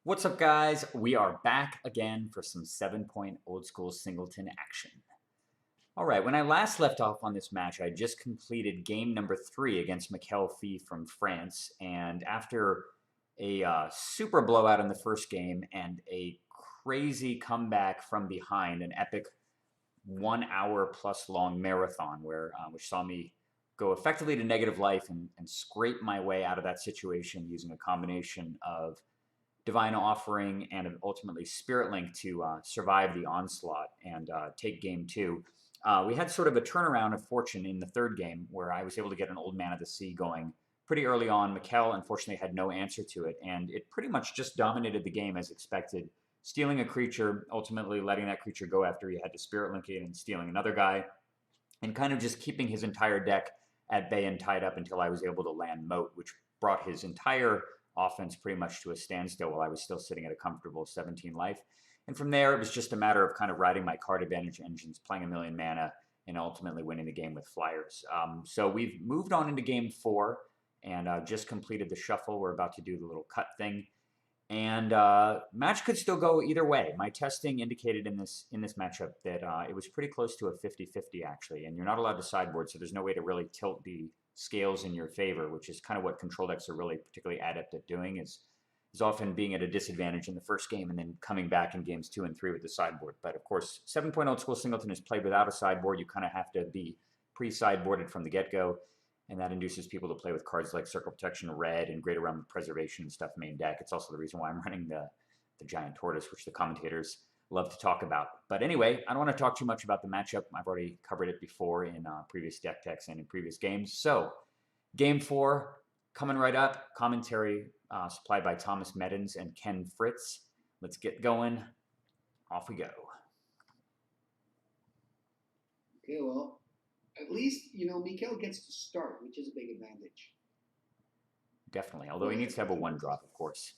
What's up, guys? We are back again for some 7-point old school Singleton action. All right, when I last left off on this match, I just completed game number 3 against Mikl from France, and after a super blowout in the first game and a crazy comeback from behind, an epic 1 hour plus long marathon which saw me go effectively to negative life and scrape my way out of that situation using a combination of Divine Offering and ultimately Spirit Link to survive the onslaught and take game 2. We had sort of a turnaround of fortune in the third game where I was able to get an Old Man of the Sea going pretty early on. Mikl unfortunately had no answer to it, and it pretty much just dominated the game as expected, stealing a creature, ultimately letting that creature go after he had to Spirit Link it and stealing another guy, and kind of just keeping his entire deck at bay and tied up until I was able to land Moat, which brought his entire offense pretty much to a standstill while I was still sitting at a comfortable 17 life. And from there, it was just a matter of kind of riding my card advantage engines, playing a million mana, and ultimately winning the game with flyers. So we've moved on into game 4 and just completed the shuffle. We're about to do the little cut thing. And match could still go either way. My testing indicated in this matchup that it was pretty close to a 50-50 actually, and you're not allowed to sideboard, so there's no way to really tilt the scales in your favor, which is kind of what control decks are really particularly adept at doing, is often being at a disadvantage in the first game and then coming back in games 2 and 3 with the sideboard. But of course, 7-point old school Singleton is played without a sideboard. You kind of have to be pre-sideboarded from the get-go, and that induces people to play with cards like Circle Protection Red and Greater Realm Preservation and stuff main deck. It's also the reason why I'm running the Giant Tortoise, which the commentators love to talk about. But anyway, I don't want to talk too much about the matchup. I've already covered it before in previous deck techs and in previous games. So, game 4 coming right up. Commentary supplied by Thomas Meddens and Ken Fritz. Let's get going. Off we go. Okay, well, at least, Mikl gets to start, which is a big advantage. Definitely, although he needs to have a 1-drop, of course.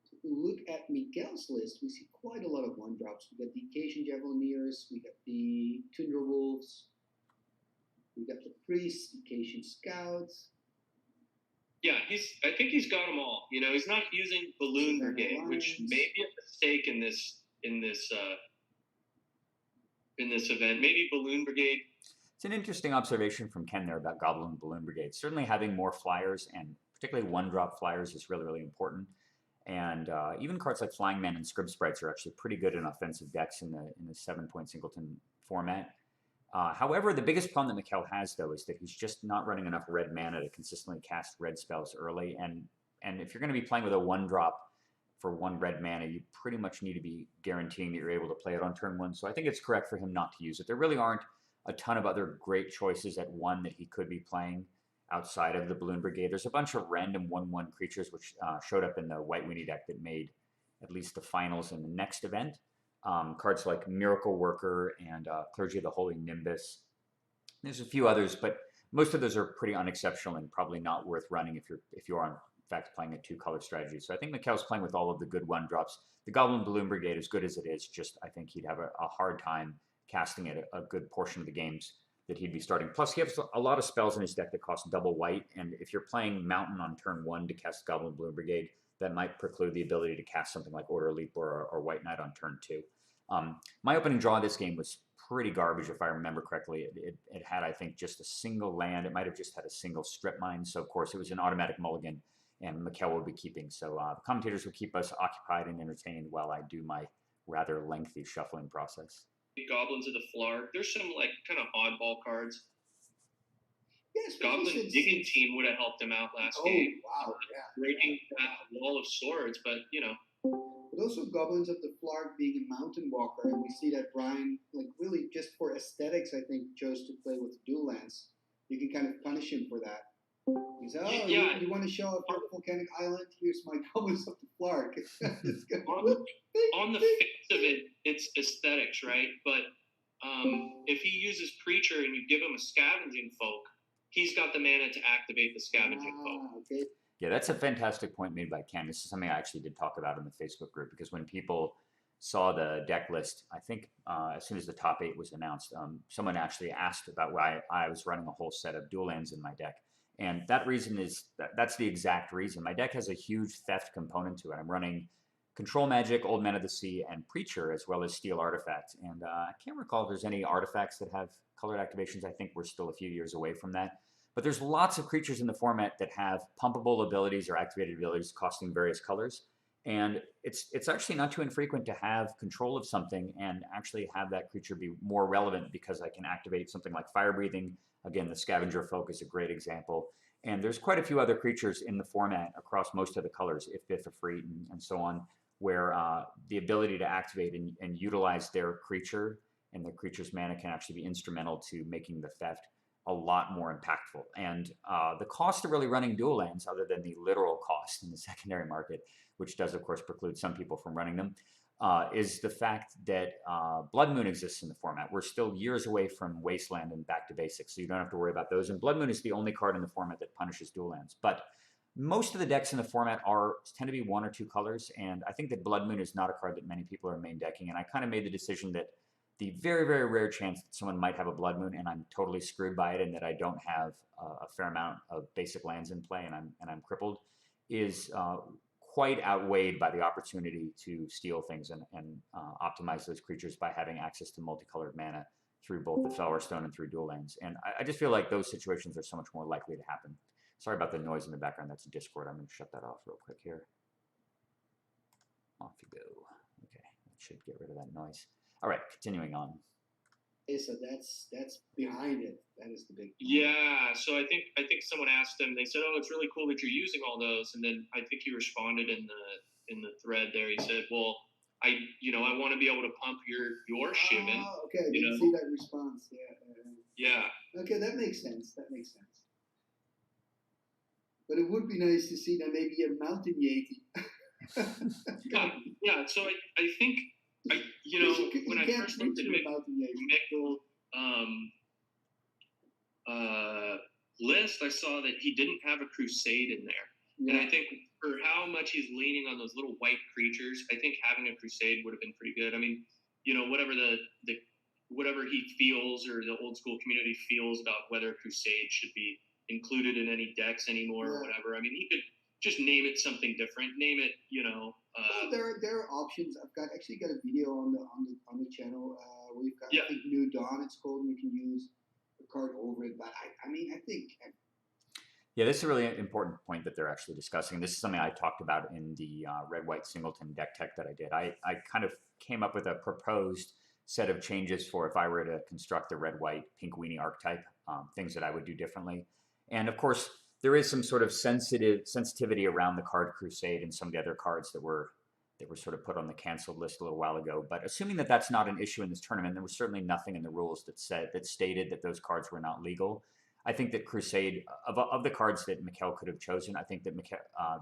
If we look at Mikel's list, we see quite a lot of 1-drops. We got the Acacian Javelineers, we got the Tundra Wolves, we got the Priests, Acacian Scouts. Yeah, I think he's got them all. He's not using Balloon Brigade, which may be a mistake in this event. Maybe Balloon Brigade. It's an interesting observation from Ken there about Goblin and Balloon Brigade. Certainly having more flyers, and particularly 1-drop flyers, is really, really important. And even cards like Flying Man and Scrib Sprites are actually pretty good in offensive decks in the 7-point Singleton format. However, the biggest problem that Mikl has, though, is that he's just not running enough red mana to consistently cast red spells early. And if you're going to be playing with a 1-drop for 1 red mana, you pretty much need to be guaranteeing that you're able to play it on turn 1. So I think it's correct for him not to use it. There really aren't a ton of other great choices at 1 that he could be playing outside of the Balloon Brigade. There's a bunch of random 1/1 creatures which showed up in the White Weenie deck that made at least the finals in the next event. Cards like Miracle Worker and Clergy of the Holy Nimbus. There's a few others, but most of those are pretty unexceptional and probably not worth running if you are in fact playing a 2-color strategy. So I think Mikel's playing with all of the good 1-drops. The Goblin Balloon Brigade, as good as it is, just I think he'd have a hard time casting it a good portion of the games that he'd be starting. Plus, he has a lot of spells in his deck that cost double white, and if you're playing Mountain on turn 1 to cast Goblin Balloon Brigade, that might preclude the ability to cast something like Order Leap or White Knight on turn 2. My opening draw of this game was pretty garbage, if I remember correctly. It had, I think, just a single land. It might have just had a single strip mine. So, of course, it was an automatic mulligan, and Mikl will be keeping. So the commentators will keep us occupied and entertained while I do my rather lengthy shuffling process. Goblins of the Flarg. There's some kind of oddball cards. Yes, Goblin Digging Team would have helped him out last game. Oh, wow, yeah. Breaking that Wall of Swords, but But also Goblins of the Flarg being a Mountain Walker, and we see that Brian, really just for aesthetics, I think, chose to play with dual lands. You can kind of punish him for that. He said, you want to show off your volcanic island? Here's my Goblins of the Flarg. on the face of it, it's aesthetics, right? But if he uses Preacher and you give him a Scavenging Folk, he's got the mana to activate the Scavenging Folk. Okay. Yeah, that's a fantastic point made by Ken. This is something I actually did talk about in the Facebook group, because when people saw the deck list, I think as soon as the top 8 was announced, someone actually asked about why I was running a whole set of dual lands in my deck. And that reason is that's the exact reason. My deck has a huge theft component to it. I'm running Control Magic, Old Man of the Sea, and Preacher, as well as Steel Artifact. And I can't recall if there's any artifacts that have colored activations. I think we're still a few years away from that. But there's lots of creatures in the format that have pumpable abilities or activated abilities costing various colors. And it's actually not too infrequent to have control of something and actually have that creature be more relevant because I can activate something like Fire Breathing. Again, the Scavenger Folk is a great example. And there's quite a few other creatures in the format across most of the colors, If Biff, Ifrit, and so on, where the ability to activate and utilize their creature and the creature's mana can actually be instrumental to making the theft a lot more impactful. And the cost of really running dual lands, other than the literal cost in the secondary market, which does, of course, preclude some people from running them, is the fact that Blood Moon exists in the format. We're still years away from Wasteland and Back to Basics, so you don't have to worry about those. And Blood Moon is the only card in the format that punishes dual lands. But most of the decks in the format tend to be 1 or 2 colors, and I think that Blood Moon is not a card that many people are main decking. And I kind of made the decision that the very, very rare chance that someone might have a Blood Moon and I'm totally screwed by it, and that I don't have a fair amount of basic lands in play and I'm crippled, is quite outweighed by the opportunity to steal things and optimize those creatures by having access to multicolored mana through both the Felwar Stone and through dual lands. And I just feel like those situations are so much more likely to happen. Sorry about the noise in the background. That's Discord. I'm going to shut that off real quick here. Off you go. Okay, that should get rid of that noise. All right, continuing on. Okay, so that's behind it. That is the big point. Yeah, so I think someone asked him. They said, "Oh, it's really cool that you're using all those." And then I think he responded in the thread there. He said, "Well, I want to be able to pump your Shivan." Oh, okay. I didn't see that response. Yeah. Okay, that makes sense. That makes sense. But it would be nice to see that maybe a Mountain Yeti. Yeah. So I think when I first looked at Mikl list, I saw that he didn't have a Crusade in there. Yeah. And I think for how much he's leaning on those little white creatures, I think having a Crusade would have been pretty good. I mean, whatever whatever he feels or the old school community feels about whether Crusade should be included in any decks anymore or whatever. I mean, he could just name it something different. Name it, well, there are options. I've actually got a video on the channel. We've got I think New Dawn. It's called. And you can use the card over it. But I think. Yeah, this is a really important point that they're actually discussing. This is something I talked about in the Red-White Singleton deck tech that I did. I kind of came up with a proposed set of changes for if I were to construct the Red-White Pink Weenie archetype, things that I would do differently. And of course, there is some sort of sensitivity around the card Crusade and some of the other cards that were sort of put on the canceled list a little while ago. But assuming that that's not an issue in this tournament, there was certainly nothing in the rules that stated that those cards were not legal. I think that Crusade, of the cards that Mikl could have chosen, I think that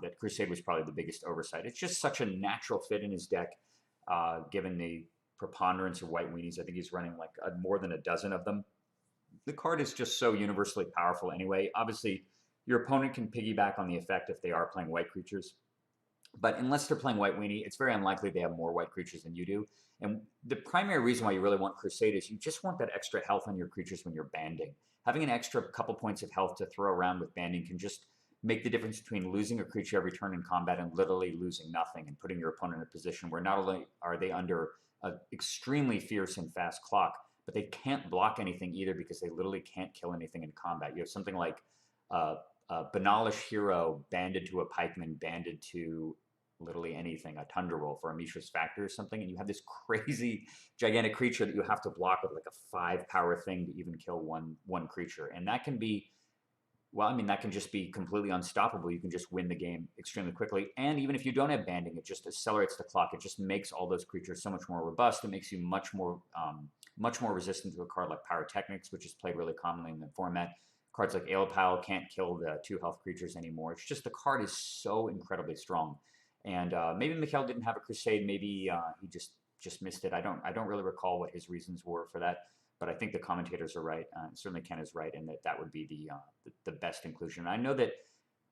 that Crusade was probably the biggest oversight. It's just such a natural fit in his deck, given the preponderance of white weenies. I think he's running like more than a dozen of them. The card is just so universally powerful anyway. Obviously, your opponent can piggyback on the effect if they are playing white creatures. But unless they're playing white weenie, it's very unlikely they have more white creatures than you do. And the primary reason why you really want Crusade is you just want that extra health on your creatures when you're banding. Having an extra couple points of health to throw around with banding can just make the difference between losing a creature every turn in combat and literally losing nothing and putting your opponent in a position where not only are they under an extremely fierce and fast clock, but they can't block anything either because they literally can't kill anything in combat. You have something like a Banalish Hero banded to a Pikeman, banded to literally anything, a Tundra Wolf or a Mishra's Factor or something, and you have this crazy gigantic creature that you have to block with like a 5 power thing to even kill one creature. And that can be, well, I mean, that can just be completely unstoppable. You can just win the game extremely quickly. And even if you don't have banding, it just accelerates the clock. It just makes all those creatures so much more robust. It makes you much more resistant to a card like Pyrotechnics, which is played really commonly in the format. Cards like Alepile can't kill the 2 health creatures anymore. It's just the card is so incredibly strong. And maybe Mikl didn't have a Crusade. Maybe he just missed it. I don't really recall what his reasons were for that. But I think the commentators are right. Certainly Ken is right, and that would be the best inclusion. I know that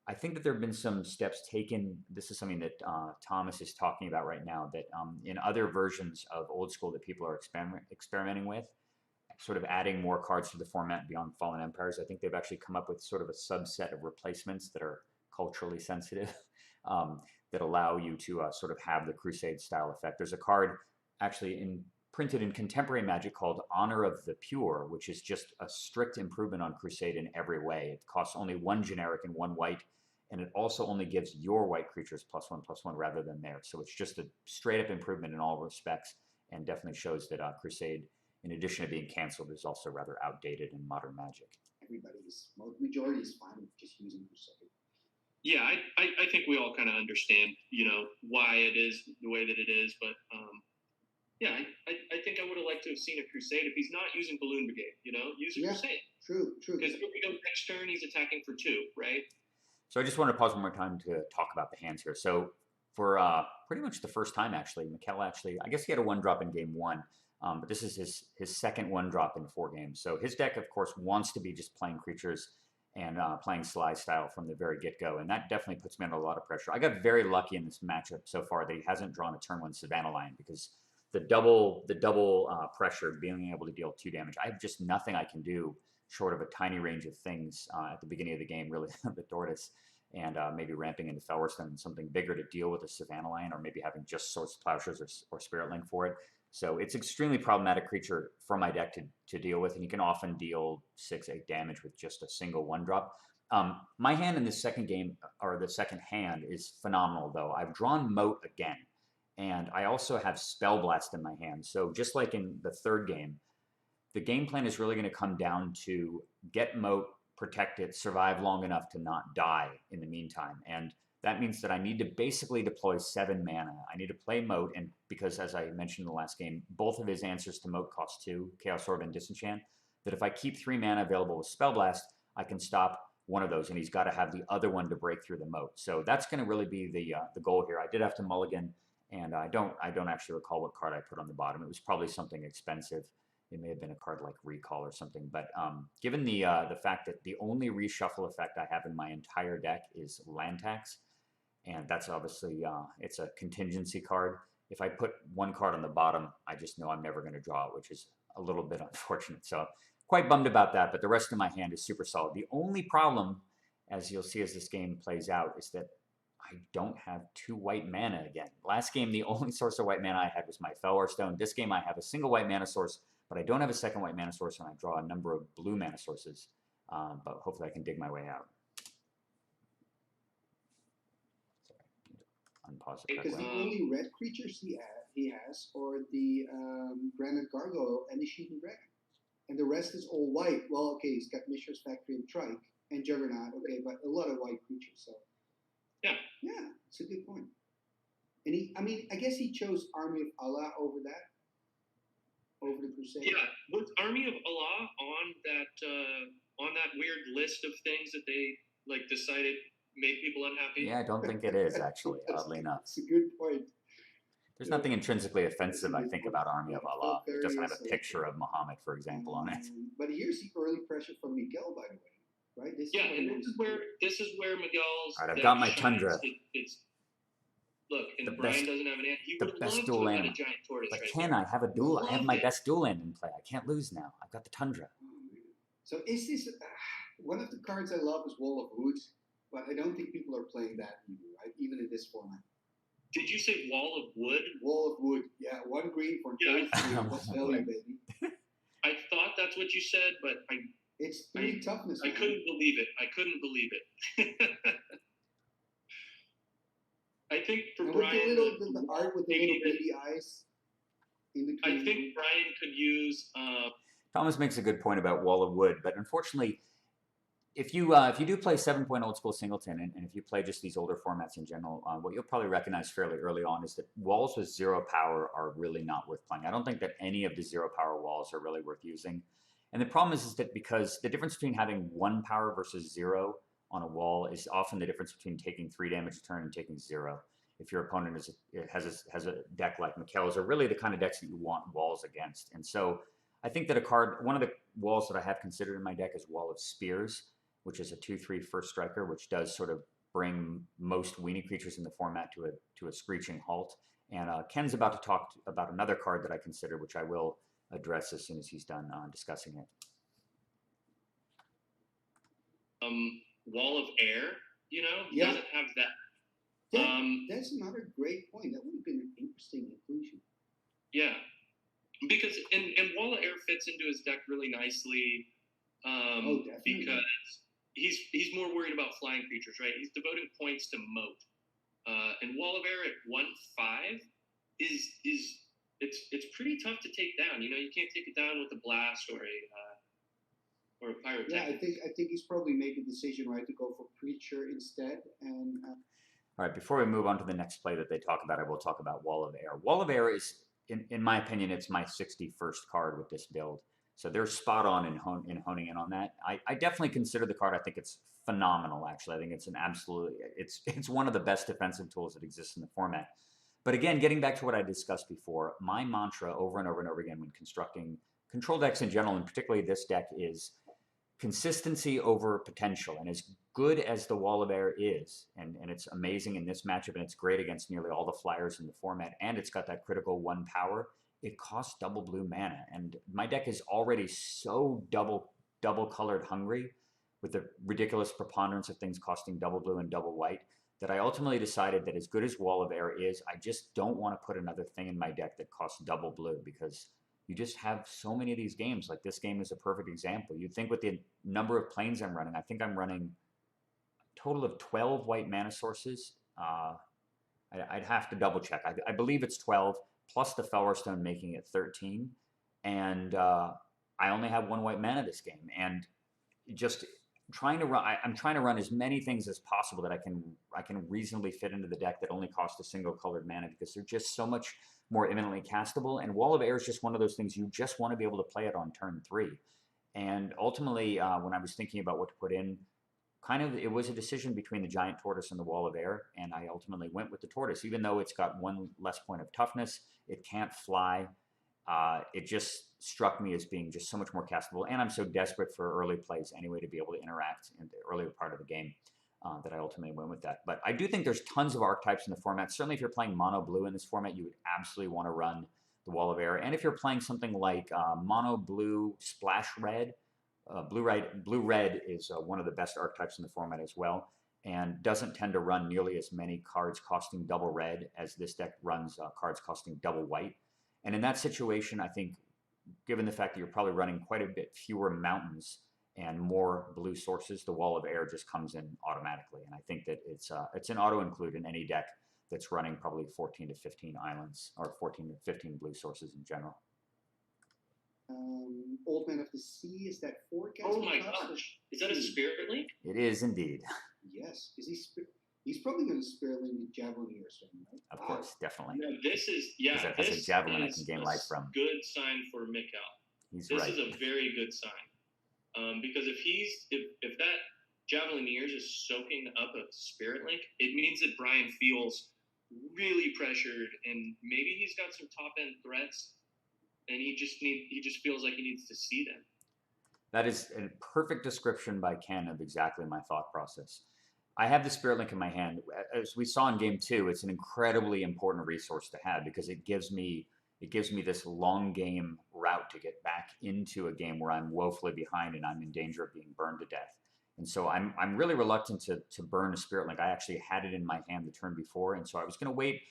I think that there have been some steps taken. This is something that Thomas is talking about right now. That in other versions of Old School that people are experimenting with, sort of adding more cards to the format beyond Fallen Empires. I think they've actually come up with sort of a subset of replacements that are culturally sensitive, that allow you to sort of have the Crusade style effect. There's a card actually printed in contemporary Magic called Honor of the Pure, which is just a strict improvement on Crusade in every way. It costs only 1 generic and 1 white, and it also only gives your white creatures +1/+1 rather than theirs. So it's just a straight up improvement in all respects, and definitely shows that Crusade, in addition to being canceled, is also rather outdated in modern Magic. Majority is fine with just using Crusade. Yeah, I think we all kind of understand, why it is the way that it is, but yeah, I think I would have liked to have seen a Crusade if he's not using Balloon Brigade, use a Crusade. True. Because if we go next turn, he's attacking for 2, right? So I just want to pause one more time to talk about the hands here. So for pretty much the first time, actually, Mikl I guess he had a 1-drop in game 1, but this is his second 1-drop in 4 games. So his deck, of course, wants to be just playing creatures and playing Sly style from the very get-go, and that definitely puts me under a lot of pressure. I got very lucky in this matchup so far that he hasn't drawn a turn 1 Savannah Lion, because the double pressure, being able to deal 2 damage, I have just nothing I can do short of a tiny range of things at the beginning of the game, really, the Tortoise, and maybe ramping into Felwarstone and something bigger to deal with a Savannah Lion, or maybe having just Swords to Plowshares or Spirit Link for it. So it's extremely problematic creature for my deck to deal with, and you can often deal 6-8 damage with just a single 1-drop. My hand in the second game, or the second hand, is phenomenal, though. I've drawn Moat again, and I also have Spell Blast in my hand. So just like in the third game, the game plan is really going to come down to get Moat, protect it, survive long enough to not die in the meantime. And that means that I need to basically deploy 7 mana. I need to play Moat, and because, as I mentioned in the last game, both of his answers to Moat cost 2, Chaos Orb and Disenchant, that if I keep 3 mana available with Spell Blast, I can stop one of those, and he's got to have the other one to break through the Moat. So that's going to really be the goal here. I did have to mulligan, and I don't actually recall what card I put on the bottom. It was probably something expensive. It may have been a card like Recall or something. But given the fact that the only reshuffle effect I have in my entire deck is Land Tax, and that's obviously, it's a contingency card. If I put 1 card on the bottom, I just know I'm never going to draw it, which is a little bit unfortunate. So quite bummed about that, but the rest of my hand is super solid. The only problem, as you'll see as this game plays out, is that I don't have 2 white mana again. Last game, the only source of white mana I had was my Felwarstone. This game, I have a single white mana source, but I don't have a second white mana source, and I draw a number of blue mana sources. But hopefully I can dig my way out. Unpause it. Because the only red creatures he has are the Granite Gargoyle and the Shooting Dragon. And the rest is all white. Well, okay, he's got Mishra's Factory and Trike and Juggernaut, okay, but a lot of white creatures. So yeah, it's a good point. And I guess he chose Army of Allah over the Crusade. Yeah, was Army of Allah on that weird list of things that they decided made people unhappy? Yeah, I don't think it is, actually, oddly enough. It's a good point. There's nothing intrinsically offensive, I think, about Army of Allah. It doesn't have a picture of Muhammad, for example, on it. But here's the early pressure from Mikl, by the way. Right? This is where Miguel's. All right, I've got my Tundra. Look, and Brian doesn't have an answer. He would love to have had a giant tortoise. But I have a duel? I have my best dual land in play. I can't lose now. I've got the Tundra. So is this one of the cards I love is Wall of Wood, but I don't think people are playing that either, right? Even in this format. Did you say Wall of Wood? Wall of Wood, yeah. 1 green for 2 plus value, baby. I thought that's what you said, but it's 3 toughness. I couldn't believe it. I think for and Brian, the art with the little baby eyes in between. I think Brian could use. Thomas makes a good point about Wall of Wood, but unfortunately, if you do play 7-point old school Singleton, and if you play just these older formats in general, what you'll probably recognize fairly early on is that walls with 0 power are really not worth playing. I don't think that any of the 0 power walls are really worth using. And the problem is that because the difference between having 1 power versus 0 on a wall is often the difference between taking 3 damage a turn and taking 0. If your opponent has a deck like Mikl's, are really the kind of decks that you want walls against. And so I think that one of the walls that I have considered in my deck is Wall of Spears, which is a 2/3 first striker, which does sort of bring most weenie creatures in the format to a screeching halt. And Ken's about to talk about another card that I consider, which I will address as soon as he's done discussing it. Wall of Air, Yeah. doesn't have that. That's another great point. That would have been an interesting inclusion. Yeah, because and Wall of Air fits into his deck really nicely. Definitely. Because he's more worried about flying creatures, right? He's devoting points to Moat, and Wall of Air at 1/5 is it's pretty tough to take down. You can't take it down with a blast or a pyrotechnic. Yeah, I think he's probably made the decision, right, to go for Preacher instead. And all right, before we move on to the next play that they talk about, I will talk about Wall of Air. Wall of Air is, in my opinion, it's my 61st card with this build. So they're spot on in honing in on that. I definitely consider the card. I think it's phenomenal, actually. I think it's it's one of the best defensive tools that exists in the format. But again, getting back to what I discussed before, my mantra over and over and over again when constructing control decks in general, and particularly this deck, is consistency over potential. And as good as the Wall of Air is, and it's amazing in this matchup, and it's great against nearly all the flyers in the format, and it's got that critical 1 power, it costs double blue mana. And my deck is already so double colored hungry with the ridiculous preponderance of things costing double blue and double white that I ultimately decided that as good as Wall of Air is, I just don't want to put another thing in my deck that costs double blue, because you just have so many of these games. Like this game is a perfect example. You'd think with the number of planes I'm running, I think I'm running a total of 12 white mana sources. I'd have to double check. I believe it's 12, plus the Fellerstone making it 13. And I only have 1 white mana this game. And just trying to run, I'm trying to run as many things as possible that I can reasonably fit into the deck that only cost a single colored mana, because they're just so much more imminently castable. And Wall of Air is just one of those things you just want to be able to play it on turn 3. And ultimately, when I was thinking about what to put in, it was a decision between the Giant Tortoise and the Wall of Air, and I ultimately went with the Tortoise. Even though it's got 1 less point of toughness, it can't fly. It just struck me as being just so much more castable, and I'm so desperate for early plays anyway to be able to interact in the earlier part of the game that I ultimately went with that. But I do think there's tons of archetypes in the format. Certainly if you're playing mono blue in this format, you would absolutely want to run the Wall of Air. And if you're playing something like mono blue splash red, blue red is one of the best archetypes in the format as well, and doesn't tend to run nearly as many cards costing double red as this deck runs cards costing double white. And in that situation, I think, given the fact that you're probably running quite a bit fewer mountains and more blue sources, the Wall of Air just comes in automatically. And I think that it's an auto include in any deck that's running probably 14 to 15 islands, or 14 to 15 blue sources in general. Old Man of the Sea, is that 4 cast? Oh my gosh, is that a Spirit Link? It is indeed. Yes, he's probably going to Spirit Link the Javelin or something, right? Of course, definitely. Yeah, this is Because it has a javelin I can gain life from. Good sign for Mikl. This is a very good sign, because if that Javelineers is soaking up a Spirit Link, it means that Brian feels really pressured, and maybe he's got some top end threats, and he just feels like he needs to see them. That is a perfect description by Ken of exactly my thought process. I have the Spirit Link in my hand. As we saw in Game 2, it's an incredibly important resource to have, because it gives me this long game route to get back into a game where I'm woefully behind and I'm in danger of being burned to death. And so I'm really reluctant to burn a Spirit Link. I actually had it in my hand the turn before, and so I was going to wait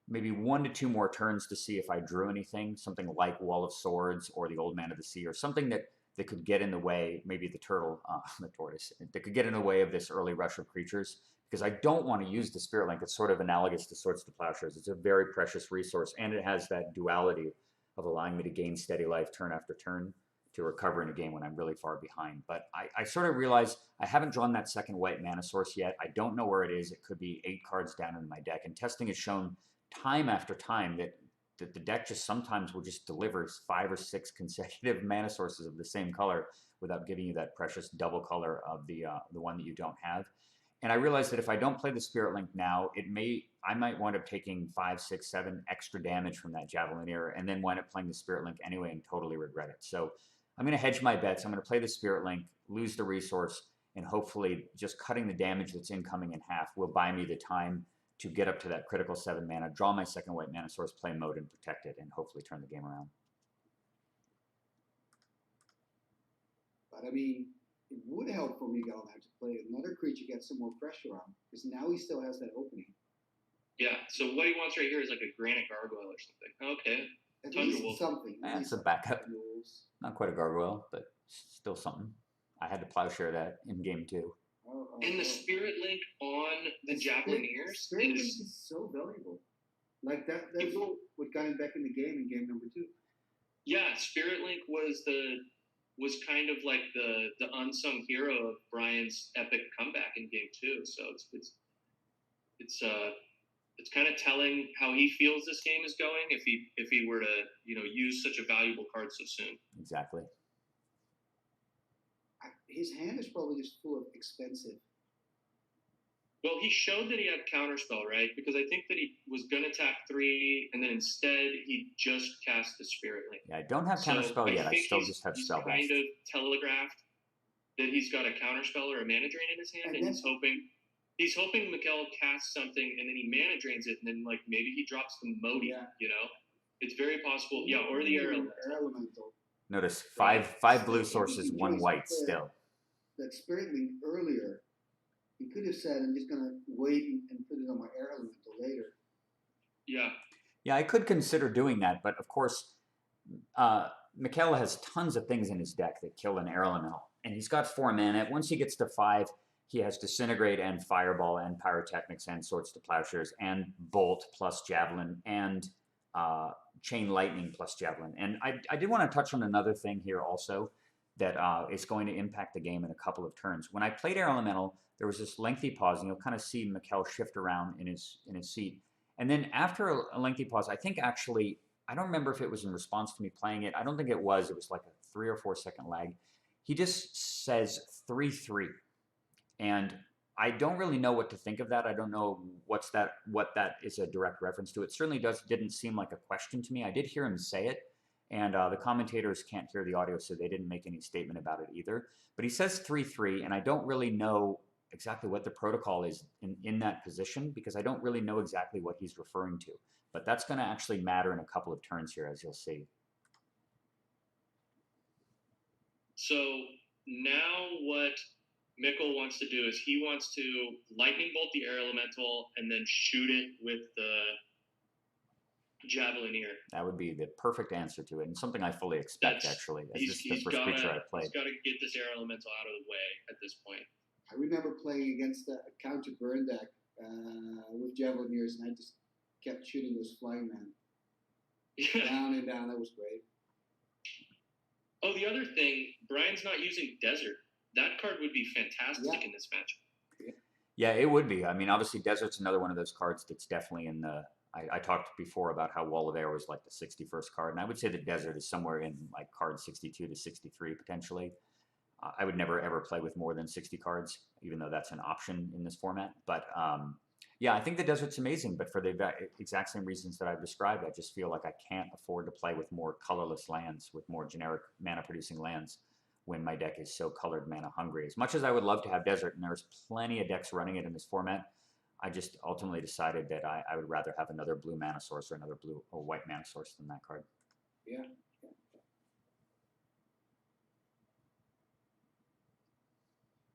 maybe 1 to 2 more turns to see if I drew anything, something like Wall of Swords or the Old Man of the Sea, or something that could get in the way, maybe the tortoise, that could get in the way of this early rush of creatures, because I don't want to use the Spirit Link. It's sort of analogous to Swords to Plowshares. It's a very precious resource, and it has that duality of allowing me to gain steady life turn after turn to recover in a game when I'm really far behind. But I sort of realized I haven't drawn that second white mana source yet. I don't know where it is. It could be 8 cards down in my deck, and testing has shown time after time that the deck just sometimes will just deliver 5 or 6 consecutive mana sources of the same color without giving you that precious double color of the one that you don't have. And I realized that if I don't play the Spirit Link now, I might wind up taking 5, 6, 7 extra damage from that Javelineer, and then wind up playing the Spirit Link anyway and totally regret it. So I'm going to hedge my bets. I'm going to play the Spirit Link, lose the resource, and hopefully just cutting the damage that's incoming in half will buy me the time to get up to that critical 7 mana, draw my second white mana source, play Moat, and protect it, and hopefully turn the game around. But I mean, it would help for Miguel now to play another creature, get some more pressure on, because now he still has that opening. Yeah. So what he wants right here is like a granite gargoyle or something. Okay. At Tundra least Wolf. something. That's a backup. Not quite a gargoyle, but still something. I had to plowshare that in game 2. And the Spirit Link on the Javelineers Spirit Link is so valuable. Like that's what got him back in the game in game number 2. Yeah, Spirit Link was kind of like the unsung hero of Brian's epic comeback in game 2. So it's kind of telling how he feels this game is going if he were to use such a valuable card so soon. Exactly. His hand is probably just full of expensive. Well, he showed that he had Counterspell, right? Because I think that he was going to tap 3, and then instead he just cast the Spirit Link. Yeah, I don't have Counterspell yet. I still just have Spellbound. He's kind of telegraphed that he's got a Counterspell or a Mana Drain in his hand, and he's hoping Mikl casts something, and then he Mana Drains it, and then like maybe he drops the Moat. Yeah. It's very possible. Yeah, or the Air Elemental. Notice five blue sources, 1 white still. That Spirit Link earlier, he could have said, I'm just going to wait and put it on my Air Elemental later. Yeah. Yeah, I could consider doing that, but of course, Mikl has tons of things in his deck that kill an Air Elemental, and he's got 4 mana. Once he gets to 5, he has Disintegrate and Fireball and Pyrotechnics and Swords to Plowshares and Bolt plus Javelin and Chain Lightning plus Javelin. And I did want to touch on another thing here also that is going to impact the game in a couple of turns. When I played Air Elemental, there was this lengthy pause, and you'll kind of see Mikl shift around in his seat. And then after a lengthy pause, I think actually, I don't remember if it was in response to me playing it. I don't think it was. It was like a 3 or 4 second lag. He just says 3/3. And I don't really know what to think of that. I don't know what that is a direct reference to. It certainly didn't seem like a question to me. I did hear him say it, and the commentators can't hear the audio, so they didn't make any statement about it either. But he says 3/3, and I don't really know exactly what the protocol is in that position, because I don't really know exactly what he's referring to. But that's going to actually matter in a couple of turns here, as you'll see. So now what Mikl wants to do is he wants to Lightning Bolt the Air Elemental and then shoot it with the Javelineer. That would be the perfect answer to it, and something I fully expect, actually. As this is the first creature I played. He's got to get this Air Elemental out of the way at this point. I remember playing against a counter burn deck with Javelineers, and I just kept shooting those flying men. Down and down. That was great. Oh, the other thing, Brian's not using Desert. That card would be fantastic in this match. Yeah, it would be. I mean, obviously, Desert's another one of those cards that's definitely in the... I talked before about how Wall of Air was like the 61st card, and I would say that Desert is somewhere in like card 62 to 63, potentially. I would never, ever play with more than 60 cards, even though that's an option in this format. But yeah, I think the Desert's amazing, but for the exact same reasons that I've described, I just feel like I can't afford to play with more colorless lands, with more generic mana-producing lands, when my deck is so colored mana hungry. As much as I would love to have Desert, and there's plenty of decks running it in this format, I just ultimately decided that I would rather have another blue mana source or another blue or white mana source than that card. Yeah.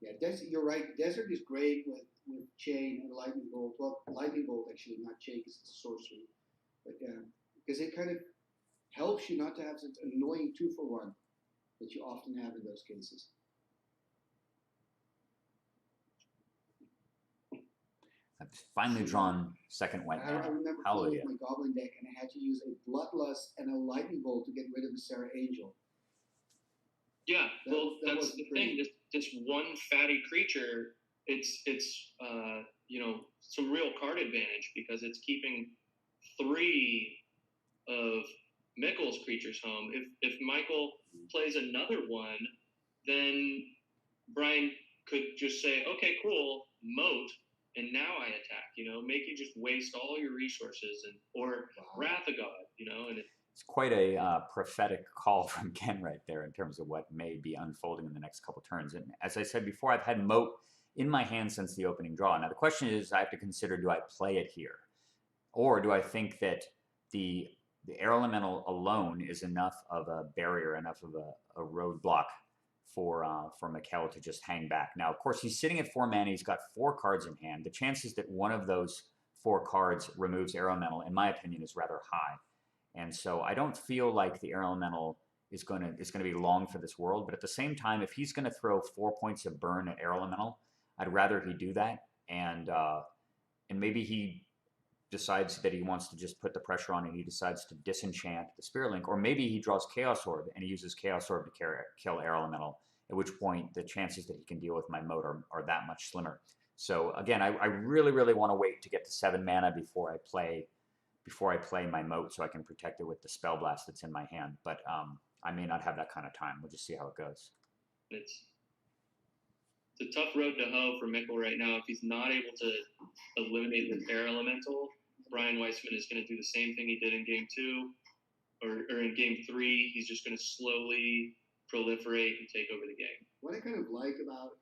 Yeah, you're right. Desert is great with Chain and Lightning Bolt. Well, Lightning Bolt actually, not Chain, because it's a sorcery. But because it kind of helps you not to have such annoying 2-for-1 that you often have in those cases. I've finally drawn second white mana. I remember playing with my Goblin deck, and I had to use a Bloodlust and a Lightning Bolt to get rid of the Sarah Angel. Yeah, that's the thing. This one fatty creature, it's some real card advantage, because it's keeping 3 of Mikl's creatures home. If Mikl plays another one, then Brian could just say, okay, cool, Moat, and now I attack, make you just waste all your resources, or Wrath of God, and it's quite a prophetic call from Ken right there in terms of what may be unfolding in the next couple turns. And as I said before, I've had Moat in my hand since the opening draw. Now the question is, I have to consider, do I play it here? Or do I think that the Air Elemental alone is enough of a barrier, enough of a roadblock for Mikl to just hang back. Now, of course, he's sitting at 4 mana. He's got 4 cards in hand. The chances that one of those 4 cards removes Air Elemental, in my opinion, is rather high. And so I don't feel like the Air Elemental is going to be long for this world. But at the same time, if he's going to throw 4 points of burn at Air Elemental, I'd rather he do that. And maybe he decides that he wants to just put the pressure on and he decides to disenchant the Spirit Link, or maybe he draws Chaos Orb and he uses Chaos Orb to kill Air Elemental, at which point the chances that he can deal with my Moat are that much slimmer. So again, I really, really want to wait to get to 7 mana before I play my Moat so I can protect it with the Spell Blast that's in my hand. But I may not have that kind of time. We'll just see how it goes. It's a tough road to hoe for Mikl right now. If he's not able to eliminate the Air Elemental, Brian Weissman is going to do the same thing he did in Game 2 or in Game 3. He's just going to slowly proliferate and take over the game. What I kind of like about,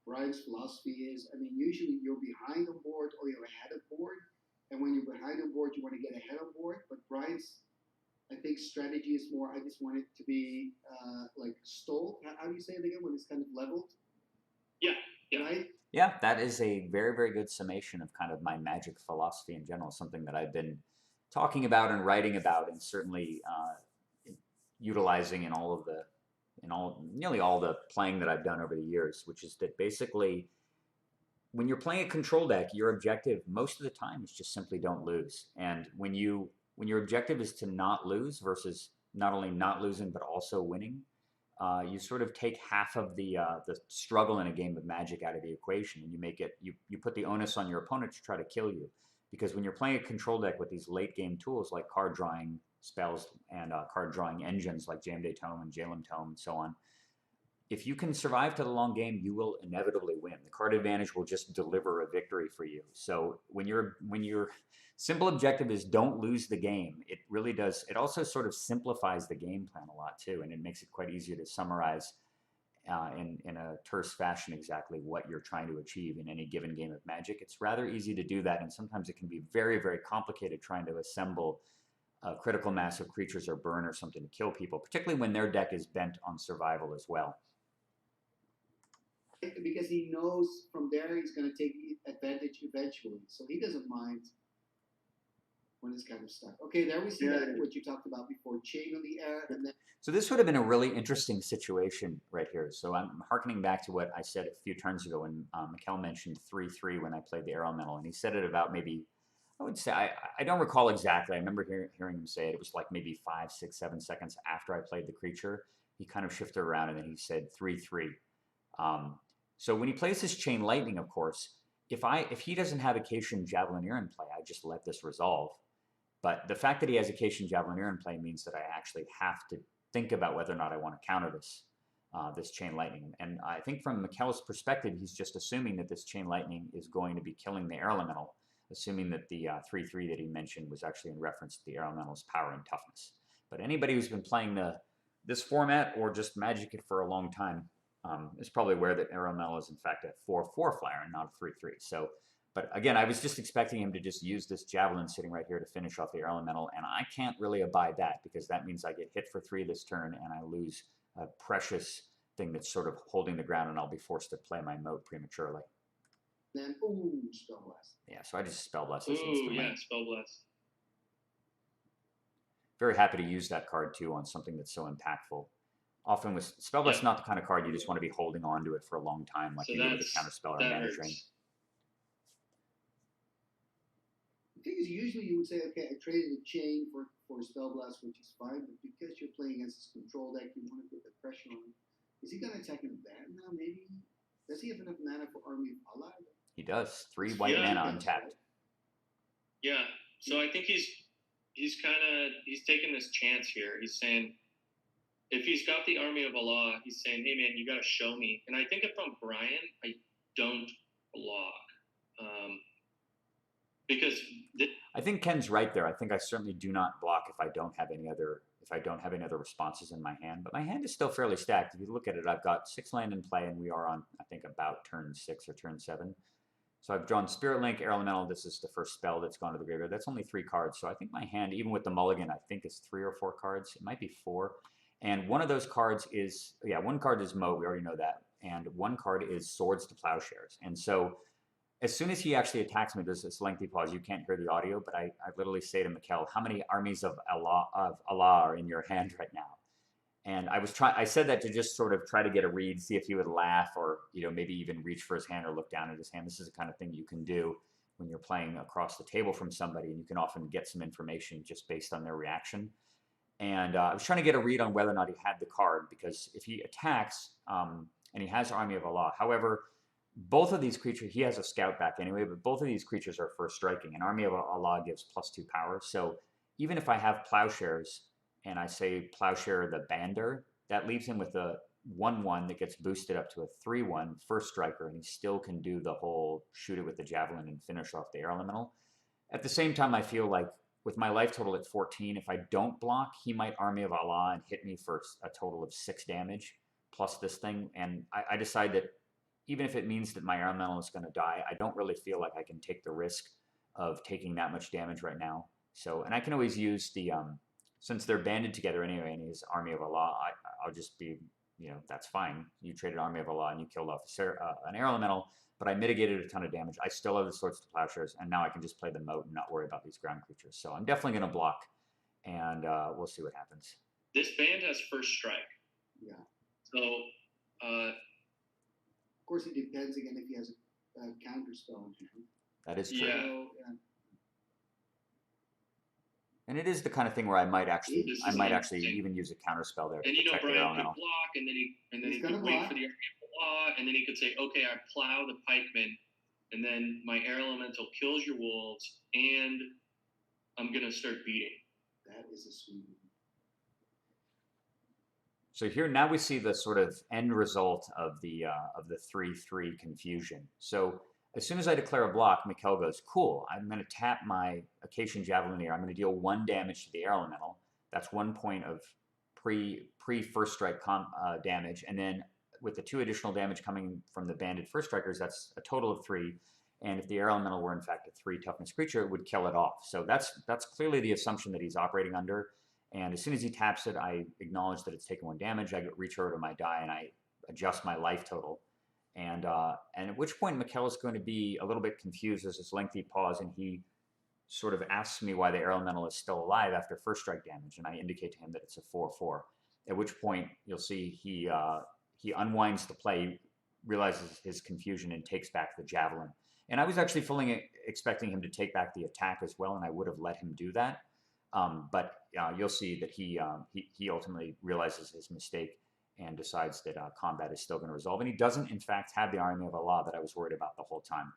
Brian's philosophy is, usually you're behind on board or you're ahead of board. And when you're behind on board, you want to get ahead on board. But Brian's, I think, strategy is more, I just want it to be like stalled. How do you say it again? When it's kind of leveled? Yeah. Right? Yeah, that is a very, very good summation of kind of my Magic philosophy in general, something that I've been talking about and writing about and certainly utilizing in nearly all the playing that I've done over the years, which is that basically when you're playing a control deck, your objective most of the time is just simply don't lose. And when your objective is to not lose versus not only not losing but also winning, you sort of take half of the struggle in a game of Magic out of the equation, and you put the onus on your opponent to try to kill you. Because when you're playing a control deck with these late game tools like card drawing spells and card drawing engines like Jam-Day Tome and Jalem Tome and so on, if you can survive to the long game, you will inevitably win. The card advantage will just deliver a victory for you. So when your simple objective is don't lose the game, it really does. It also sort of simplifies the game plan a lot too, and it makes it quite easier to summarize in a terse fashion exactly what you're trying to achieve in any given game of Magic. It's rather easy to do that, and sometimes it can be very, very complicated trying to assemble a critical mass of creatures or burn or something to kill people, particularly when their deck is bent on survival as well. Because he knows from there he's going to take advantage eventually, so he doesn't mind when it's kind of stuck. Okay, there we see that what you talked about before, chain on the air, and then. So this would have been a really interesting situation right here. So I'm harkening back to what I said a few turns ago when Mikl mentioned 3/3 when I played the Air Elemental, and he said it about maybe, I would say, I don't recall exactly. I remember hearing him say it. It was like maybe 5, 6, 7 seconds after I played the creature. He kind of shifted around and then he said 3/3. So when he plays his Chain Lightning, of course, if he doesn't have Acacian Javelineer in play, I just let this resolve. But the fact that he has Acacian Javelineer in play means that I actually have to think about whether or not I want to counter this Chain Lightning. And I think from Mikl's perspective, he's just assuming that this Chain Lightning is going to be killing the Air Elemental, assuming that the 3/3 that he mentioned was actually in reference to the Air Elemental's power and toughness. But anybody who's been playing this format or just Magic it for a long time is probably aware that Air Elemental is in fact a 4/4 flyer and not a 3/3. So, but again, I was just expecting him to just use this Javelin sitting right here to finish off the Air Elemental, and I can't really abide that because that means I get hit for 3 this turn and I lose a precious thing that's sort of holding the ground, and I'll be forced to play my Moat prematurely. Then, Spell Blast. Yeah, so I just Spell Blast this instantly. Yeah, Spell Blast. Very happy to use that card too on something that's so impactful. Often with Spell Blast, not the kind of card you just want to be holding on to it for a long time like you do with a Counterspell or Mana Drain. The thing is, usually you would say, okay, I traded a chain for Spell Blast, which is fine, but because you're playing against his control deck, you want to put the pressure on him. Is he going to attack him back now, maybe? Does he have enough mana for Army of Allah? He does. 3 white mana untapped. Yeah, so I think he's taking this chance here. He's saying, if he's got the Army of Allah, he's saying, hey man, you got to show me. And I think if I'm Brian, I don't block. Because I think Ken's right there. I think I certainly do not block if I don't have any other responses in my hand. But my hand is still fairly stacked. If you look at it, I've got 6 land in play, and we are on, I think, about turn 6 or turn 7. So I've drawn Spirit Link, Air Elemental. This is the first spell that's gone to the graveyard. That's only 3 cards. So I think my hand, even with the mulligan, I think is 3 or 4 cards. It might be 4. And one of those cards is, yeah, one card is Moat, we already know that. And one card is Swords to Plowshares. And so as soon as he actually attacks me, there's this lengthy pause. You can't hear the audio, but I literally say to Mikl, how many armies of Allah are in your hand right now? And I said that to just sort of try to get a read, see if he would laugh or, maybe even reach for his hand or look down at his hand. This is the kind of thing you can do when you're playing across the table from somebody, and you can often get some information just based on their reaction. And I was trying to get a read on whether or not he had the card, because if he attacks and he has Army of Allah, however, both of these creatures, he has a scout back anyway, but both of these creatures are first striking, and Army of Allah gives +2 power. So even if I have Plowshares and I say Plowshare the Bander, that leaves him with a 1/1 that gets boosted up to a 3/1 first striker, and he still can do the whole shoot it with the javelin and finish off the air elemental. At the same time, I feel like with my life total at 14, if I don't block, he might Army of Allah and hit me for a total of 6 damage plus this thing. And I decide that even if it means that my air elemental is going to die, I don't really feel like I can take the risk of taking that much damage right now. So, and I can always use the, since they're banded together anyway, and he's Army of Allah, I'll just be, that's fine. You traded Army of Allah and you killed off an air elemental, but I mitigated a ton of damage. I still have the Swords to Plowshares, and now I can just play the Moat and not worry about these ground creatures. So I'm definitely going to block, and we'll see what happens. This band has first strike. Yeah. So, of course, it depends again if he has a counter spell in hand. That is true. Yeah. So, And it is the kind of thing where I might actually insane. even use a counter spell there to And protect the air Brian could elemental. block, and then He's he could gonna wait block. for the Army of Allah, and then he could say, okay, I plow the pikemen, and then my air elemental kills your wolves, and I'm gonna start beating. that is a sweet one. So here now we see the sort of end result of the 3/3 confusion. So as soon as I declare a block, Mikl goes, cool, I'm going to tap my Acacian Javelineer. I'm going to deal 1 damage to the air elemental. That's 1 point of pre-first strike damage. And then with the 2 additional damage coming from the banded first strikers, that's a total of 3. And if the air elemental were in fact a 3 toughness creature, it would kill it off. So that's clearly the assumption that he's operating under. And as soon as he taps it, I acknowledge that it's taken 1 damage. I reach over to my die and I adjust my life total. And at which point Mikl is going to be a little bit confused. There's this lengthy pause, and he sort of asks me why the air elemental is still alive after first strike damage, and I indicate to him that it's a 4/4. At which point you'll see he unwinds the play, realizes his confusion, and takes back the javelin. And I was actually fully expecting him to take back the attack as well, and I would have let him do that. But you'll see that he ultimately realizes his mistake and decides that combat is still going to resolve. And he doesn't, in fact, have the Army of Allah that I was worried about the whole time.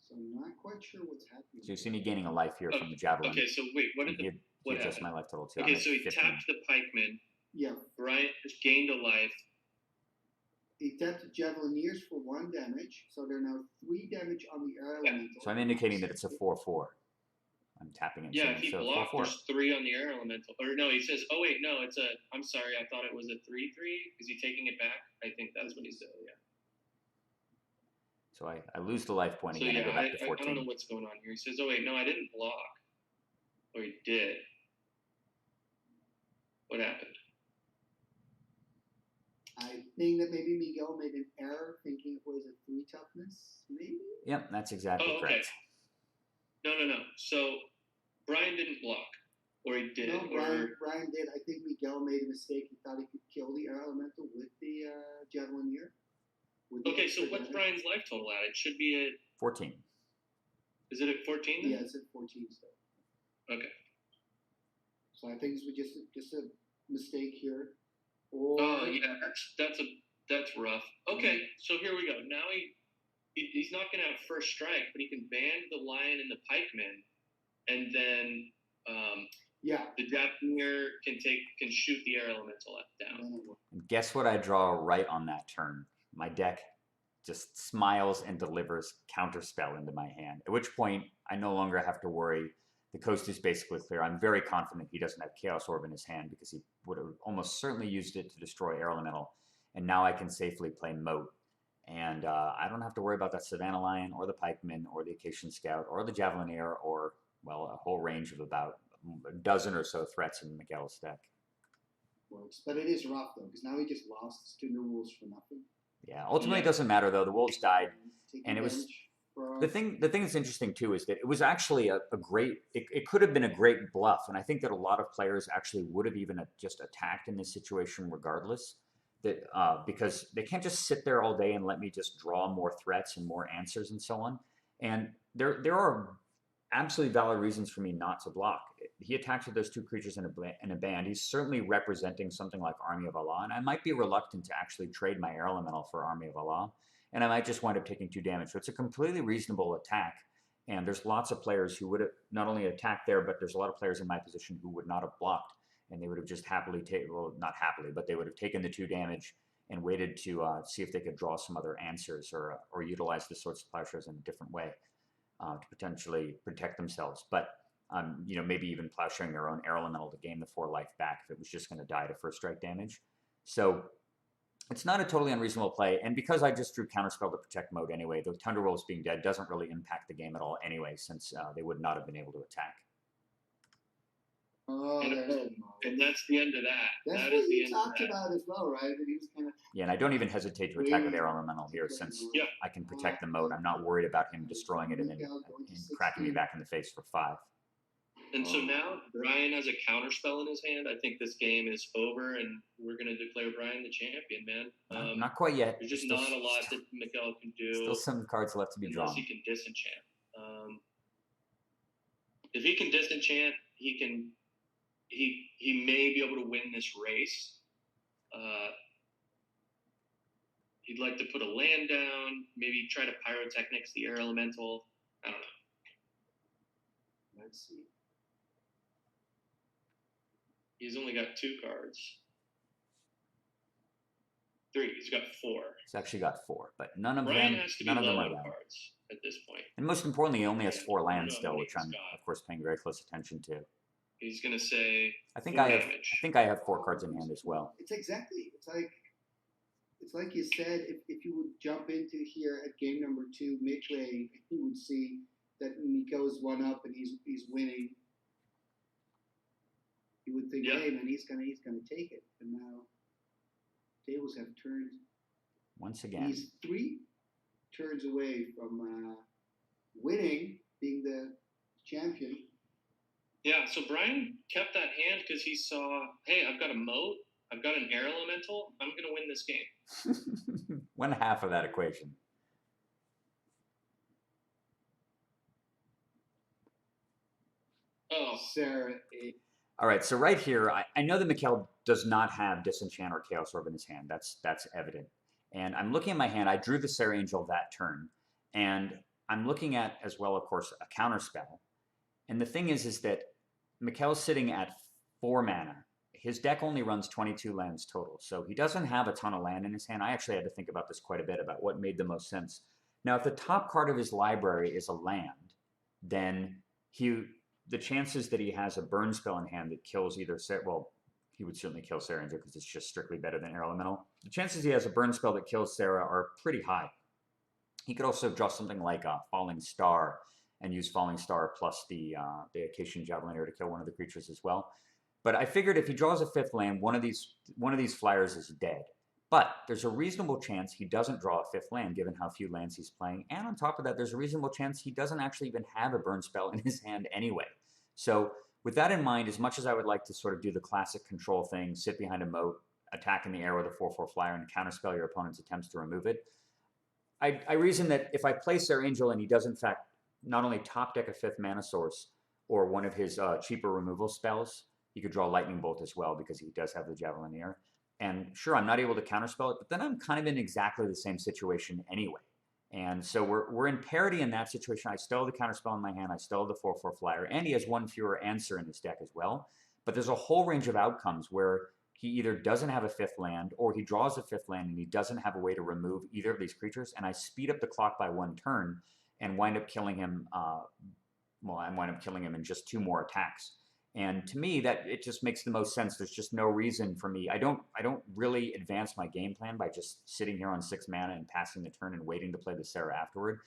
So I'm not quite sure what's happening. So you see me gaining a life here from the javelin. Okay, so wait, what And did he adjusts happened? my life total too. Okay, I'm at so he 15. tapped the pikemen. Yeah, Brian just gained a life. he tapped the Javelineers for 1 damage, so there are now 3 damage on the air Yeah. elemental. So I'm indicating that it's a 4/4. I'm tapping it. Yeah, if he so blocked, 4/4. there's 3 on the air elemental. Or no, he says, oh wait, no, it's a. I'm sorry, I thought it was a 3/3. Is he taking it back? I think that's what he said. Yeah. So I lose the life point So again. yeah, I go back to I 14. don't know what's going on here. He says, oh wait, no, I didn't block. Or he did. What happened? I think that maybe Miguel made an error thinking it was a 3 toughness, maybe? Yep, that's exactly Oh, okay. correct. No. So Brian didn't block, or he did, No, or Brian did. I think Miguel made a mistake. He thought he could kill the air elemental with the Javelineer. with the okay. So extra what's damage. Brian's life total at? It should be at. 14. Is it at 14? Then? Yeah, it's at 14 still. Okay. So I think this was just a mistake here. Or Oh yeah, that's rough. Okay, so here we go. Now he's not gonna have first strike, but he can ban the lion and the pikeman, and then yeah. the Japnir can shoot the air elemental down. And guess what I draw right on that turn? My deck just smiles and delivers counterspell into my hand. At which point I no longer have to worry. The coast is basically clear. I'm very confident he doesn't have Chaos Orb in his hand because he would have almost certainly used it to destroy air elemental. And now I can safely play Moat. And I don't have to worry about that Savannah Lion or the Pikeman or the Acacian Scout or the Javelineer or, well, a whole range of about a dozen or so threats in Mikl's deck. Works, but it is rough though, because now he just lost his 2 new rules for nothing. Yeah, ultimately it doesn't matter though. The Wolves died, Taking and it was damage for- the thing that's interesting too is that it was actually a great. It could have been a great bluff, and I think that a lot of players actually would have even just attacked in this situation regardless. That because they can't just sit there all day and let me just draw more threats and more answers and so on. And there are absolutely valid reasons for me not to block. He attacks with those 2 creatures in a band. He's certainly representing something like Army of Allah, and I might be reluctant to actually trade my Air Elemental for Army of Allah, and I might just wind up taking 2 damage. So it's a completely reasonable attack, and there's lots of players who would have not only attacked there, but there's a lot of players in my position who would not have blocked, and they would have just happily taken, well, not happily, but they would have taken the 2 damage and waited to see if they could draw some other answers or utilize the Sword of Plowshares in a different way. To potentially protect themselves, but maybe even plowsharing their own Air Elemental to gain the 4 life back if it was just going to die to first strike damage. So it's not a totally unreasonable play, and because I just drew Counterspell to protect Moat anyway, the Thunder Wolves being dead doesn't really impact the game at all anyway, since they would not have been able to attack. Oh, and that's the end of that. That's that what is the he end talked of that. about as well, right? That he was kind of Yeah, and I don't even hesitate to attack with Air Elemental here, since I can protect the Moat. I'm not worried about him destroying it and then cracking me back in the face for 5. And so now Brian has a counterspell in his hand. I think this game is over, and we're going to declare Brian the champion, man. Not quite yet. There's just not a lot that Mikl can do. Still some cards left to be drawn. Unless he can disenchant. If he can disenchant, he can. He may be able to win this race. He'd like to put a land down, maybe try to Pyrotechnics the Air Elemental. I don't know. Let's see. He's only got 2 cards. 3. He's got 4. He's actually got 4, but none of Brian them, has to be none of them low are on down. cards at this point. And most importantly, he only has 4 lands No, still, what which he's I'm got. of course paying very close attention to. He's gonna say I think 4 I have. damage. I think I have 4 cards in hand as well. It's exactly. It's like you said. If you would jump into here at game number 2, Mikl, you would see that Mikl is 1 up and he's winning. You would think, hey man, he's gonna take it. And now tables have turned. Once again, He's 3 turns away from winning, being the champion. Yeah, so Brian kept that hand because he saw, hey, I've got a Moat, I've got an Air Elemental, I'm gonna win this game. 1/2 of that equation. Oh, Sarah, All right, so right here, I know that Mikl does not have Disenchant or Chaos Orb in his hand. That's evident. And I'm looking at my hand. I drew the Serra Angel that turn. And I'm looking at, as well, of course, a Counterspell. And the thing is that Mikl's sitting at 4 mana. His deck only runs 22 lands total, so he doesn't have a ton of land in his hand. I actually had to think about this quite a bit, about what made the most sense. Now, if the top card of his library is a land, then the chances that he has a burn spell in hand that kills either, well, he would certainly kill Serra Angel because it's just strictly better than Air Elemental. The chances he has a burn spell that kills Serra are pretty high. He could also draw something like a Falling Star and use Falling Star plus the Acacian Javeliner to kill one of the creatures as well. But I figured if he draws a 5th land, one of these flyers is dead. But there's a reasonable chance he doesn't draw a 5th land, given how few lands he's playing. And on top of that, there's a reasonable chance he doesn't actually even have a burn spell in his hand anyway. So with that in mind, as much as I would like to sort of do the classic control thing, sit behind a Moat, attack in the air with a 4/4 flyer, and counterspell your opponent's attempts to remove it, I reason that if I play Serra Angel and he does in fact not only top deck a 5th mana source or one of his cheaper removal spells, he could draw Lightning Bolt as well because he does have the Javelineer. And sure, I'm not able to counterspell it, but then I'm kind of in exactly the same situation anyway. And so we're in parity in that situation. I still have the counterspell in my hand. I still have the 4/4 flyer, and he has 1 fewer answer in his deck as well. But there's a whole range of outcomes where he either doesn't have a 5th land, or he draws a 5th land and he doesn't have a way to remove either of these creatures. And I speed up the clock by 1 turn and wind up killing him. I wind up killing him in just 2 more attacks. And to me, that it just makes the most sense. There's just no reason for me. I don't really advance my game plan by just sitting here on 6 mana and passing the turn and waiting to play the Serra afterward.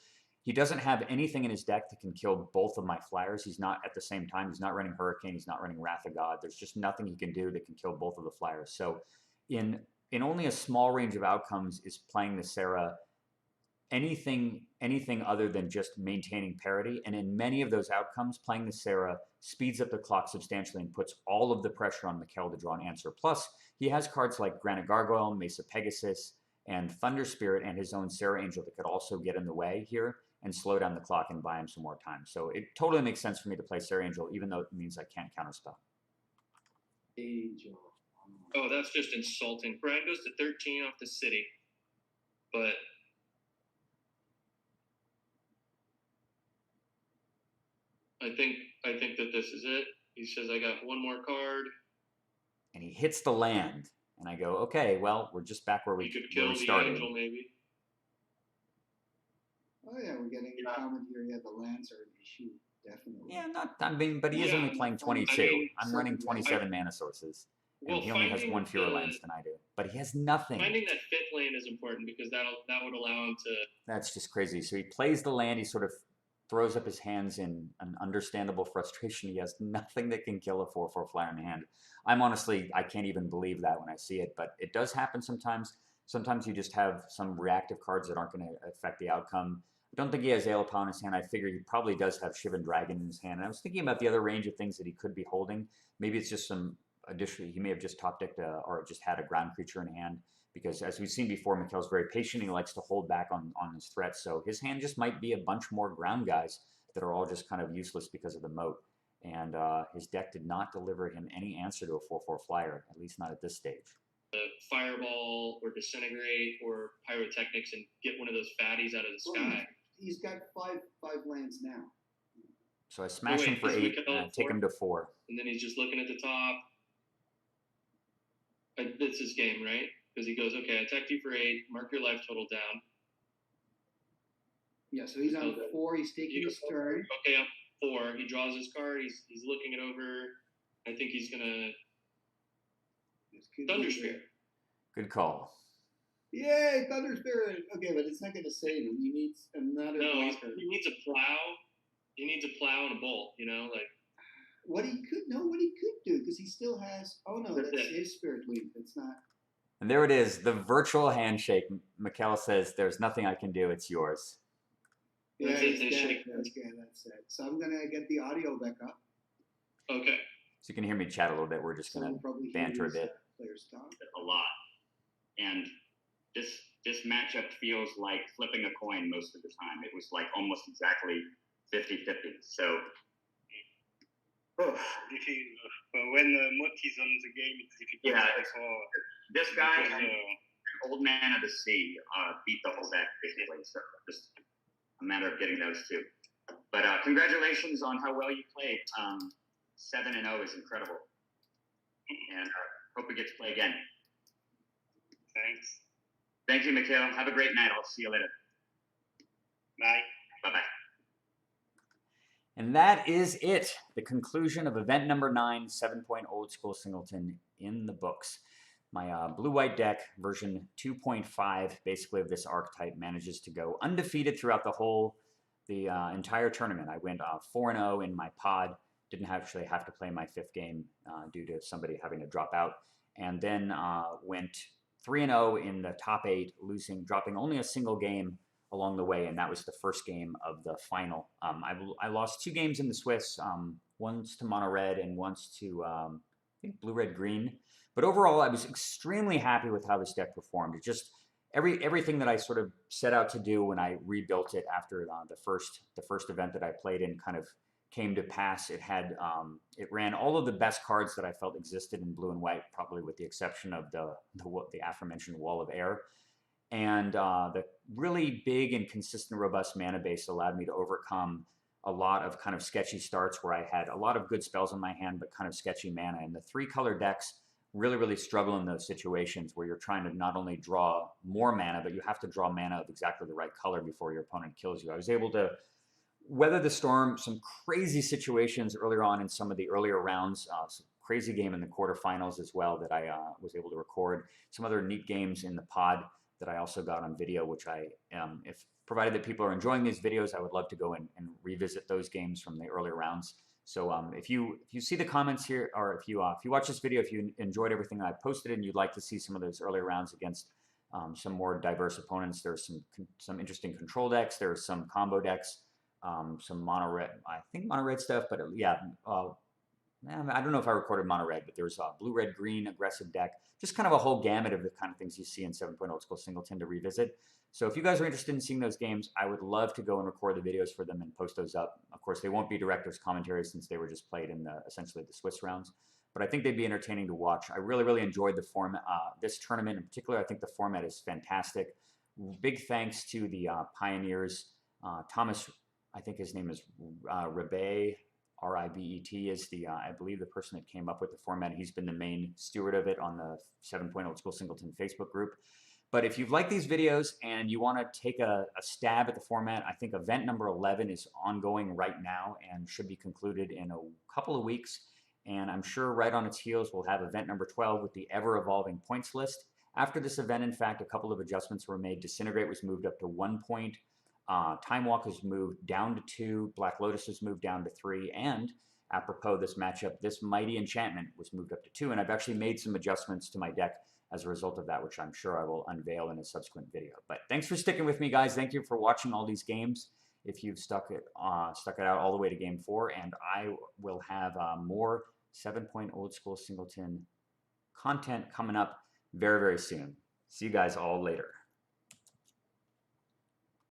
He doesn't have anything in his deck that can kill both of my flyers. He's not at the same time. He's not running Hurricane. He's not running Wrath of God. There's just nothing he can do that can kill both of the flyers. So in only a small range of outcomes is playing the Sarah anything other than just maintaining parity. And in many of those outcomes, playing the Sarah speeds up the clock substantially and puts all of the pressure on Mikl to draw an answer. Plus, he has cards like Granite Gargoyle, Mesa Pegasus, and Thunder Spirit, and his own Sarah Angel that could also get in the way here and slow down the clock and buy him some more time. So it totally makes sense for me to play Sarah Angel, even though it means I can't counterspell. Angel. Oh, that's just insulting. Brian goes to 13 off the city, but I think that this is it. He says, I got one more card. And he hits the land. And I go, okay, well, we're just back where we could kill the started. angel, maybe. Oh yeah, we're getting a comment here. Yeah, the lands are an issue, definitely. Yeah, but he is only playing 22. I mean, I'm running 27 mana sources. And he only has one fewer lands than I do. But he has nothing. Finding that fifth land is important because that would allow him to... That's just crazy. So he plays the land. He sort of throws up his hands in an understandable frustration. He has nothing that can kill a 4/4 flyer in hand. I can't even believe that when I see it, but it does happen sometimes. Sometimes you just have some reactive cards that aren't going to affect the outcome. I don't think he has Aelopal in his hand. I figure he probably does have Shivan Dragon in his hand. And I was thinking about the other range of things that he could be holding. Maybe it's just some additionally, he may have just top decked or just had a ground creature in hand. Because as we've seen before, Mikel's very patient. He likes to hold back on his threats. So his hand just might be a bunch more ground guys that are all just kind of useless because of the moat. And his deck did not deliver him any answer to a 4/4 flyer, at least not at this stage. Fireball or Disintegrate or Pyrotechnics and get one of those fatties out of the sky. He's got five lands now. So I smash him for 8 and I take him to 4. And then he's just looking at the top. That's his game, right? Because he goes, okay, I attacked you for 8, mark your life total down. Yeah, so he's on 4, he's taking his turn. Okay, I'm 4. He draws his card, he's looking it over. I think he's gonna Thunder Spirit. Good call. Yay, Thunder Spirit. Okay, but it's not gonna save him. He needs another blocker. He needs a plow. He needs a plow and a bolt, like what he could do, because he still has that's his Spirit Leaf. It's not. And there it is, the virtual handshake. Mikl says, there's nothing I can do, it's yours. Yeah, that's it. So I'm going to get the audio back up. Okay. So you can hear me chat a little bit. We're just going to banter a bit. Players talk. A lot. And this matchup feels like flipping a coin most of the time. It was like almost exactly 50-50. So... when Moat is on the game, it's difficult. Yeah, this guy, Old Man of the Sea, beat the whole deck basically. So just a matter of getting those two. But congratulations on how well you played. 7-0 is incredible, and hope we get to play again. Thanks. Thank you, Mikl. Have a great night. I'll see you later. Bye. Bye-bye. And that is it. The conclusion of event number 9, 7-point old school Singleton in the books. My blue-white deck, version 2.5, basically of this archetype, manages to go undefeated throughout the entire tournament. I went 4-0 in my pod. Didn't actually have to play my 5th game due to somebody having to drop out. And then went 3-0 in the top 8, dropping only a single game along the way, and that was the first game of the final. I lost 2 games in the Swiss, once to mono red and once to I think blue red green. But overall, I was extremely happy with how this deck performed. It just everything that I sort of set out to do when I rebuilt it after the first event that I played in kind of came to pass. It had it ran all of the best cards that I felt existed in blue and white, probably with the exception of the aforementioned Wall of Air. And the really big and consistent, robust mana base allowed me to overcome a lot of kind of sketchy starts where I had a lot of good spells in my hand, but kind of sketchy mana. And the 3-color decks really, really struggle in those situations where you're trying to not only draw more mana, but you have to draw mana of exactly the right color before your opponent kills you. I was able to weather the storm, some crazy situations earlier on in some of the earlier rounds, some crazy game in the quarterfinals as well that I was able to record, some other neat games in the pod that I also got on video, which I, if provided that people are enjoying these videos, I would love to go and revisit those games from the earlier rounds. So if you see the comments here, or if you watch this video, if you enjoyed everything I posted and you'd like to see some of those earlier rounds against some more diverse opponents, there's some interesting control decks. There's some combo decks, some mono red. I think mono red stuff, but yeah. I don't know if I recorded mono red, but there's a blue, red, green aggressive deck. Just kind of a whole gamut of the kind of things you see in 7 Old School Singleton to revisit. So if you guys are interested in seeing those games, I would love to go and record the videos for them and post those up. Of course, they won't be director's commentary since they were just played in essentially the Swiss rounds. But I think they'd be entertaining to watch. I really, really enjoyed the format. This tournament in particular, I think the format is fantastic. Big thanks to the pioneers. Thomas, I think his name is Ribet, R-I-B-E-T, is I believe the person that came up with the format. He's been the main steward of it on the 7 Old School Singleton Facebook group. But if you've liked these videos and you want to take a stab at the format, I think event number 11 is ongoing right now and should be concluded in a couple of weeks. And I'm sure right on its heels, we'll have event number 12 with the ever-evolving points list. After this event, in fact, a couple of adjustments were made. Disintegrate was moved up to 1 point. Time Walk has moved down to 2. Black Lotus has moved down to 3. And apropos this matchup, this Mighty Enchantment was moved up to 2. And I've actually made some adjustments to my deck as a result of that, which I'm sure I will unveil in a subsequent video. But thanks for sticking with me, guys. Thank you for watching all these games. If you've stuck it out all the way to Game 4, and I will have more 7 Old School Singleton content coming up very, very soon. See you guys all later.